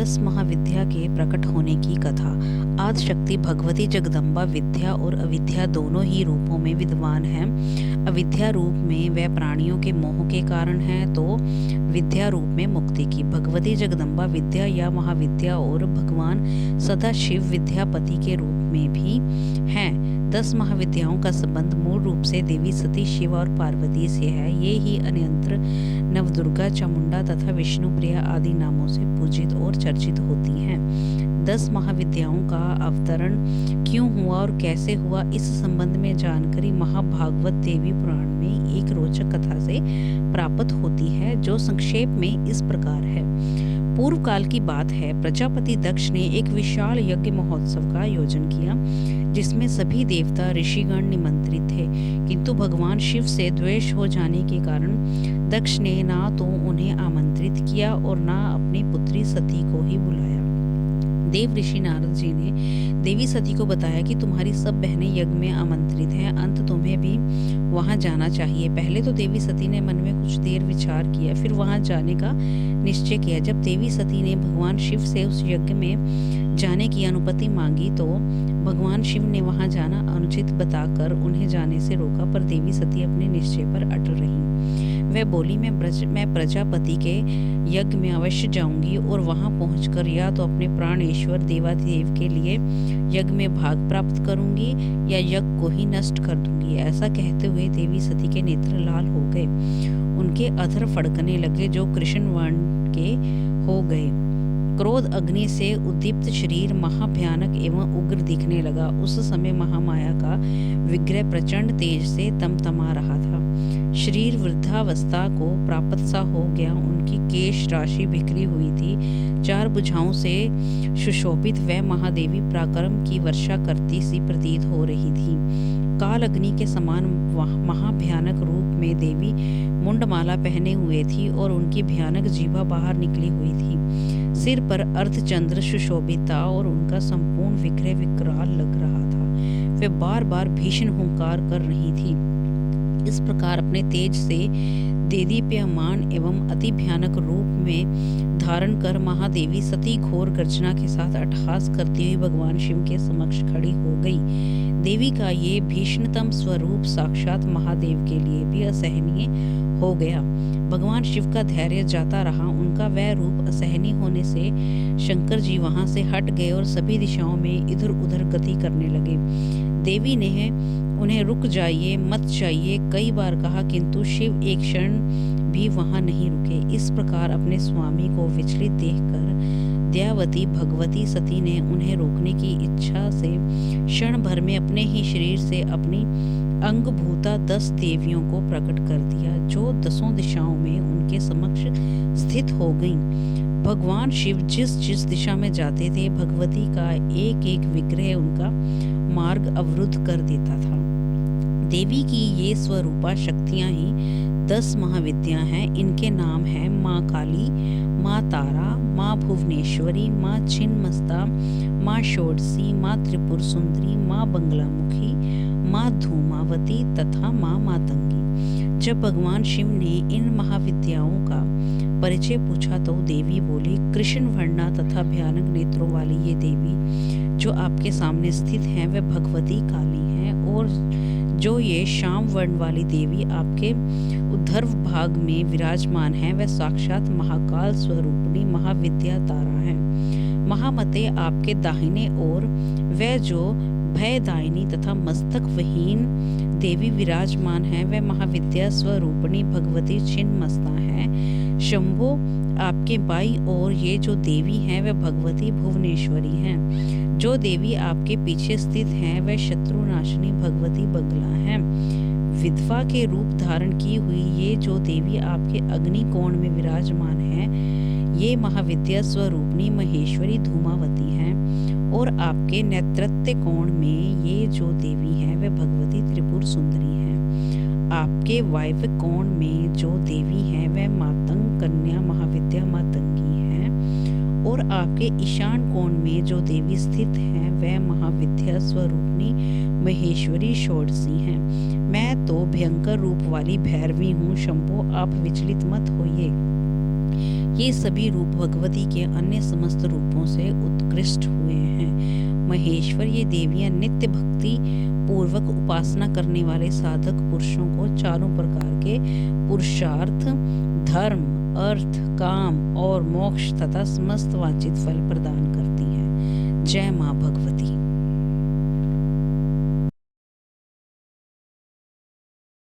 10 महाविद्या के प्रकट होने की कथा। आदि शक्ति भगवती जगदम्बा विद्या और अविद्या दोनों ही रूपों में विद्वान हैं। अविद्या रूप में वह प्राणियों के मोह के कारण है, तो विद्या रूप में मुक्ति की। भगवती जगदम्बा विद्या या महाविद्या और भगवान सदाशिव विद्यापति के रूप में भी हैं। 10 महाविद्याओं का संबंध मूल रूप से देवी सती, शिव और पार्वती से है। ये ही अन्यंत्र नवदुर्गा, चामुंडा तथा विष्णुप्रिया आदि नामों से पूजित और चर्चित होती हैं। 10 महाविद्याओं का अवतरण क्यों हुआ और कैसे हुआ, इस संबंध में जानकारी महाभागवत देवी पुराण में एक रोचक कथा से प्राप्त होती है, जो संक्षेप में इस प्रकार है। पूर्व काल की बात है, प्रजापति दक्ष ने एक विशाल यज्ञ महोत्सव का आयोजन किया, जिसमें सभी देवता ऋषिगण निमंत्रित थे। किंतु भगवान शिव से द्वेष हो जाने के कारण दक्ष ने ना तो उन्हें आमंत्रित किया और ना अपनी पुत्री सती को ही बुलाया। देव ऋषि नारद जी ने देवी सती को बताया कि तुम्हारी सब बहनें यज्ञ में आमंत्रित हैं, अंत तुम्हें भी वहां जाना चाहिए। पहले तो देवी सती ने मन में कुछ देर विचार किया, फिर वहां जाने का निश्चय किया। जब देवी सती ने भगवान शिव से उस यज्ञ में जाने की अनुमति मांगी, तो भगवान शिव ने वहां जाना अनुचित बताकर उन्हें जाने से रोका, पर देवी सती अपने निश्चय पर अटल रही। वह बोली, मैं प्रजापति के यज्ञ में अवश्य जाऊंगी और वहां पहुंचकर या तो अपने प्राणेश्वर देवादेव के लिए यज्ञ में भाग प्राप्त करूंगी या यज्ञ को ही नष्ट कर दूंगी। ऐसा कहते हुए देवी सती के नेत्र लाल हो गए, उनके अधर फड़कने लगे, जो कृष्ण वर्ण के हो गए। क्रोध अग्नि से उद्दीप्त शरीर महाभयानक एवं उग्र दिखने लगा। उस समय महामाया का विग्रह प्रचंड तेज से तमतमा रहा था। शरीर वृद्धावस्था को प्राप्त सा हो गया। उनकी केश राशि बिखरी हुई थी। 4 भुजाओं से सुशोभित वह महादेवी पराक्रम की वर्षा करती सी प्रतीत हो रही थी। काल अग्नि के समान महाभयानक रूप में देवी मुंडमाला पहने हुए थी और उनकी भयानक जीभा बाहर निकली हुई थी। सिर पर अर्धचंद्र सुशोभित था और उनका संपूर्ण विग्रह विकराल लग रहा था। वे बार बार भीषण हुंकार कर रही थी। इस प्रकार अपने तेज से देदीप्यमान एवं अति भयानक रूप में धारण कर महादेवी सती घोर गर्जना के साथ अट्टहास करती हुई भगवान शिव के समक्ष खड़ी हो गई। देवी का ये भीषणतम स्वरूप साक्षात महादेव के लिए भी असहनीय हो गया। भगवान शिव का धैर्य जाता रहा। उनका वह रूप असहनीय होने से शंकर जी वहां से हट गए और सभी दिशाओं में इधर उधर गति करने लगे। देवी ने उन्हें रुक जाइए, मत जाइए कई बार कहा, किंतु शिव एक क्षण भी वहां नहीं रुके। इस प्रकार अपने स्वामी को विचलित देखकर दयावती भगवती सती ने उन्हें रोकने की इच्छा से क्षण भर में अपने ही शरीर से अपनी अंगभूता 10 देवियों को प्रकट कर दिया, जो 10 दिशाओं में उनके समक्ष स्थित हो गईं। भगवान शिव जिस जिस दिशा में जाते थे, भगवती का एक एक विग्रह उनका मार्ग अवरुद्ध कर देता था। देवी की ये स्वरूपा शक्तियां ही 10 महाविद्या हैं। इनके नाम हैं माँ काली, माँ तारा, माँ भुवनेश्वरी, माँ छिन्नमस्ता, माँ षोडशी, माँ त्रिपुर सुंदरी, माँ बंगलामुखी, माँ धूमावती तथा माँ मातंगी। जब भगवान शिव ने इन महाविद्याओं का परिचय पूछा, तो देवी बोली, कृष्ण वर्णा तथा भयानक नेत्रों वाली ये देवी जो आपके सामने स्थित हैं, वह भगवती काली हैं, और जो ये श्याम वर्ण वाली देवी आपके उद्धर्व भाग में विराजमान है, वह साक्षात महाकाल स्वरूपिणी महाविद्या तारा है। महामते आपके दाहिने ओर वह जो भयदायिनी तथा मस्तक वहीन देवी विराजमान है, वह महाविद्या स्वरूपिणी भगवती छिन्नमस्ता है। शंभो आपके बाईं ओर ये जो देवी हैं, वह भगवती भुवनेश्वरी हैं। जो देवी आपके पीछे स्थित हैं, वह शत्रुनाशिनी भगवती बगला है। विधवा के रूप धारण की हुई ये जो देवी आपके अग्नि कोण में विराजमान है, ये महाविद्या स्वरूपिणी महेश्वरी धूमावती हैं। और आपके नेतृत्व कोण में ये जो देवी हैं, वह भगवती त्रिपुर सुंदरी हैं। आपके वायव्य कोण में जो देवी हैं, वह मातंग कन्या महाविद्या मातंगी हैं। और आपके ईशान कोण में जो देवी स्थित हैं, वह महाविद्या स्वरूपिणी महेश्वरी षोडशी हैं। मैं तो भयंकर रूप वाली भैरवी हूँ। शंभो, आप विचलित मत होइए। ये सभी रूप भगवती के अन्य समस्त रूपों से उत्कृष्ट हुए हैं। महेश्वर ये देवियां नित्य भक्ति पूर्वक उपासना करने वाले साधक पुरुषों को चारों प्रकार के पुरुषार्थ, धर्म, अर्थ, काम और मोक्ष तथा समस्त वांछित फल प्रदान करती हैं। जय माँ भगवती।